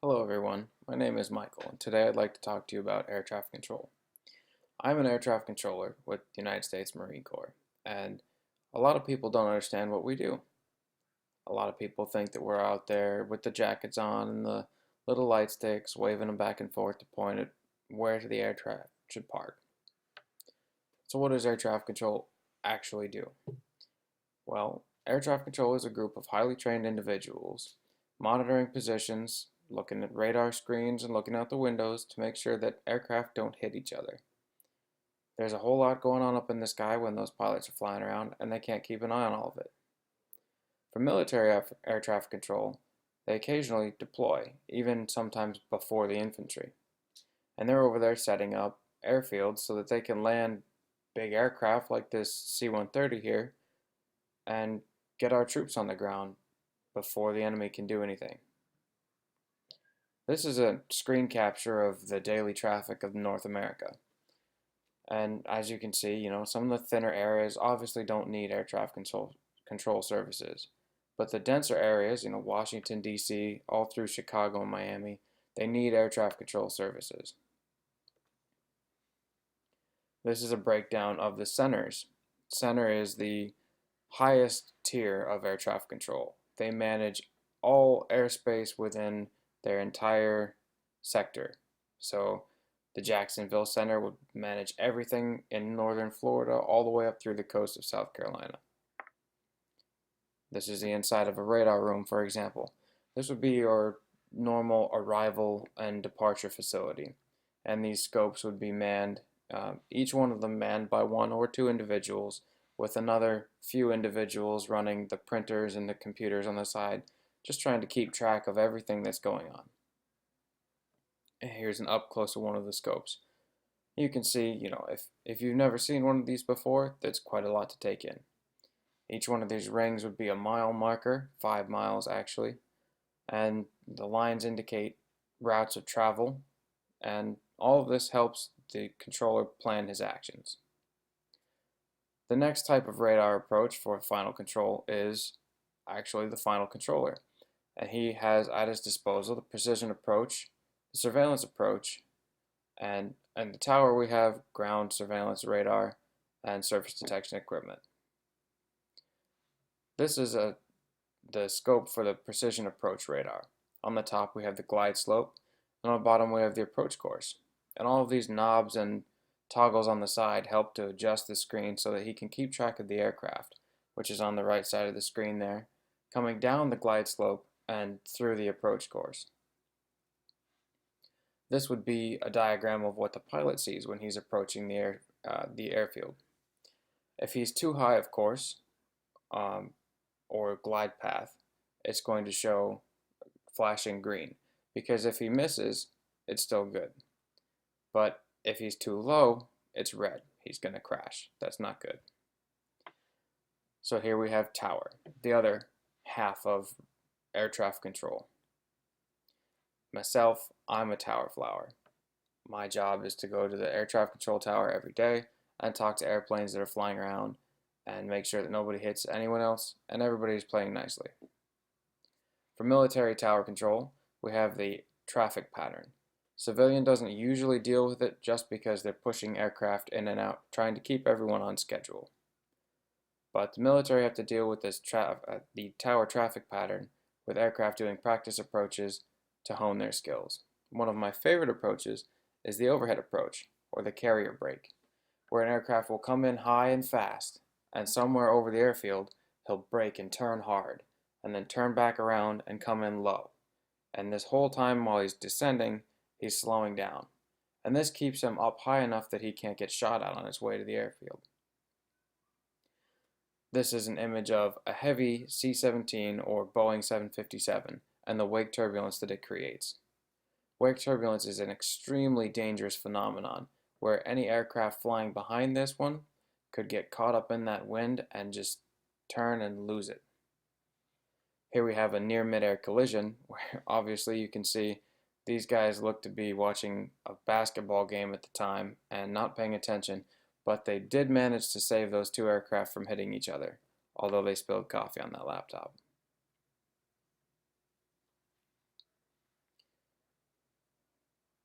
Hello everyone, my name is Michael and today I'd like to talk to you about air traffic control. I'm an air traffic controller with the United States Marine Corps, and a lot of people don't understand what we do. A lot of people think that we're out there with the jackets on and the little light sticks waving them back and forth to point at where the aircraft should park. So what does air traffic control actually do? Well, air traffic control is a group of highly trained individuals monitoring positions, looking at radar screens, and looking out the windows to make sure that aircraft don't hit each other. There's a whole lot going on up in the sky when those pilots are flying around, and they can't keep an eye on all of it. For military air traffic control, they occasionally deploy, even sometimes before the infantry. And they're over there setting up airfields so that they can land big aircraft like this C-130 here and get our troops on the ground before the enemy can do anything. This is a screen capture of the daily traffic of North America. And as you can see, some of the thinner areas obviously don't need air traffic control services. But the denser areas, Washington, D.C., all through Chicago and Miami, they need air traffic control services. This is a breakdown of the centers. Center is the highest tier of air traffic control. They manage all airspace within their entire sector. So the Jacksonville Center would manage everything in northern Florida all the way up through the coast of South Carolina. This is the inside of a radar room, for example. This would be your normal arrival and departure facility. And these scopes would be manned, each one of them manned by one or two individuals, with another few individuals running the printers and the computers on the side, just trying to keep track of everything that's going on. And here's an up close of one of the scopes. You can see, if you've never seen one of these before, that's quite a lot to take in. Each one of these rings would be a mile marker, 5 miles actually, and the lines indicate routes of travel, and all of this helps the controller plan his actions. The next type of radar approach for final control is actually the final controller, and he has at his disposal the precision approach, the surveillance approach, and the tower we have ground surveillance radar and surface detection equipment. This is the scope for the precision approach radar. On the top we have the glide slope, and on the bottom we have the approach course. And all of these knobs and toggles on the side help to adjust the screen so that he can keep track of the aircraft, which is on the right side of the screen there, coming down the glide slope and through the approach course. This would be a diagram of what the pilot sees when he's approaching the airfield. If he's too high, of course, or glide path, it's going to show flashing green, because if he misses, it's still good. But if he's too low, it's red. He's going to crash. That's not good. So here we have tower, the other half of air traffic control. Myself, I'm a tower flower. My job is to go to the air traffic control tower every day and talk to airplanes that are flying around and make sure that nobody hits anyone else and everybody's playing nicely. For military tower control, we have the traffic pattern. Civilian doesn't usually deal with it just because they're pushing aircraft in and out, trying to keep everyone on schedule. But the military have to deal with this the tower traffic pattern with aircraft doing practice approaches to hone their skills. One of my favorite approaches is the overhead approach, or the carrier brake, where an aircraft will come in high and fast, and somewhere over the airfield he'll brake and turn hard, and then turn back around and come in low. And this whole time while he's descending, he's slowing down. And this keeps him up high enough that he can't get shot at on his way to the airfield. This is an image of a heavy C-17 or Boeing 757 and the wake turbulence that it creates. Wake turbulence is an extremely dangerous phenomenon where any aircraft flying behind this one could get caught up in that wind and just turn and lose it. Here we have a near mid-air collision where obviously you can see these guys look to be watching a basketball game at the time and not paying attention, but they did manage to save those two aircraft from hitting each other, although they spilled coffee on that laptop.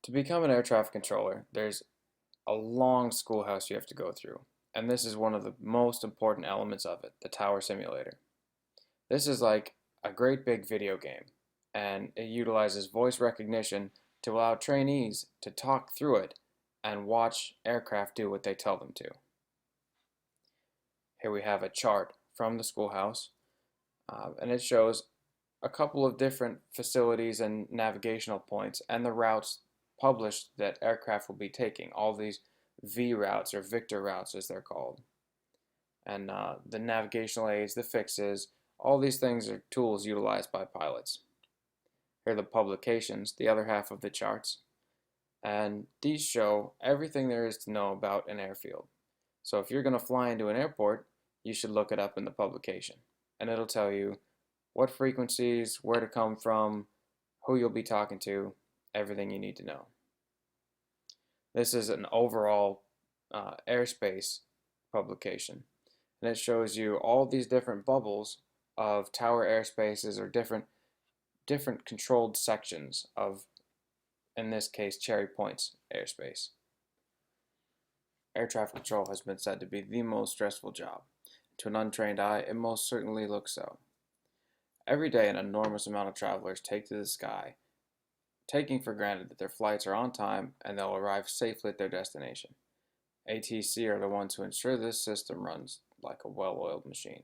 To become an air traffic controller, there's a long schoolhouse you have to go through, and this is one of the most important elements of it, the tower simulator. This is like a great big video game, and it utilizes voice recognition to allow trainees to talk through it and watch aircraft do what they tell them to. Here we have a chart from the schoolhouse, and it shows a couple of different facilities and navigational points and the routes published that aircraft will be taking, all these V routes or Victor routes as they're called. And the navigational aids, the fixes, all these things are tools utilized by pilots. Here are the publications, the other half of the charts, and these show everything there is to know about an airfield. So if you're going to fly into an airport, you should look it up in the publication, and it'll tell you what frequencies, where to come from, who you'll be talking to, everything you need to know. This is an overall airspace publication, and it shows you all these different bubbles of tower airspaces or different controlled sections of, in this case, Cherry Point's airspace. Air traffic control has been said to be the most stressful job. To an untrained eye, it most certainly looks so. Every day, an enormous amount of travelers take to the sky, taking for granted that their flights are on time and they'll arrive safely at their destination. ATC are the ones who ensure this system runs like a well-oiled machine.